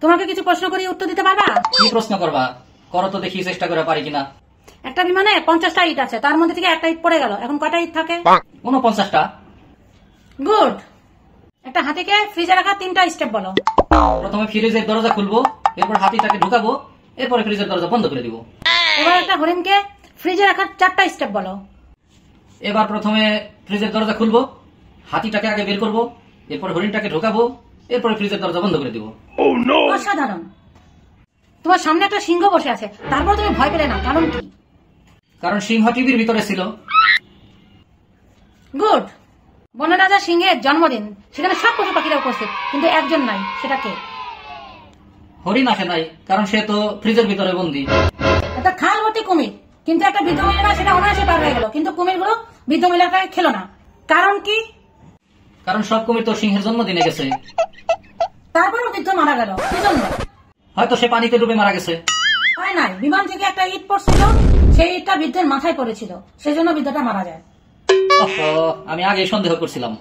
তোমাকে কিছু প্রশ্ন করি, উত্তর দিতে পারবা? কি প্রশ্ন করবা? করো তো দেখি চেষ্টা করে পারি কিনা। একটা বিমানে 50টা ইট আছে, তার মধ্যে থেকে একটা ইট পড়ে গেল, এখন কয়টা ইট থাকে? 49টা। গুড। একটা হাতিকে ফ্রিজে রাখা 3টা স্টেপ বলো। প্রথমে ফ্রিজের দরজা খুলবো, এরপর হাতিটাকে ঢুকাবো, এরপরে ফ্রিজের দরজা বন্ধ করে দিব। এবার একটা হরিণকে ফ্রিজে রাখার 4টা স্টেপ বলো। এবার প্রথমে ফ্রিজের দরজা খুলবো, হাতিটাকে আগে বের করবো, এরপর হরিণটাকে ঢুকাবো, এরপরে ফ্রিজের দরজা বন্ধ করে দিব। অসাধারণ। তোমার সামনে একটা সিংহ বসে আছে, তারপর তুমি ভয় পেলে না, কারণ কি? কারণ সিংহ টিভির ভিতরে ছিল। গুড। বনের রাজা সিংহের জন্মদিন, সেখানে সব পশু পাখিরা উপস্থিত, কিন্তু একজন নাই, সেটা কে? হরিণ আসে নাই, কারণ সে তো ফ্রিজের ভিতরে বন্দি। একটা খাল ভর্তি কুমির, কিন্তু একটা বৃদ্ধ মহিলা সেটা অনায়াসে পার হয়ে গেল, কিন্তু কুমিরগুলো বৃদ্ধ মহিলাকে খেলো না, কারণ কি? কারণ সব কুমির তো সিংহের জন্মদিনে গেছে। তারপরও বৃদ্ধ মারা গেল, কি জন্য? হয়তো সে পানিতে ডুবে মারা গেছে। হয় নাই, বিমান থেকে একটা ইট পড়ছিল, সেই ইটটা বৃদ্ধের মাথায় পড়েছিল, সেজন্য বৃদ্ধটা মারা যায়। আমি আগে সন্দেহ করছিলাম।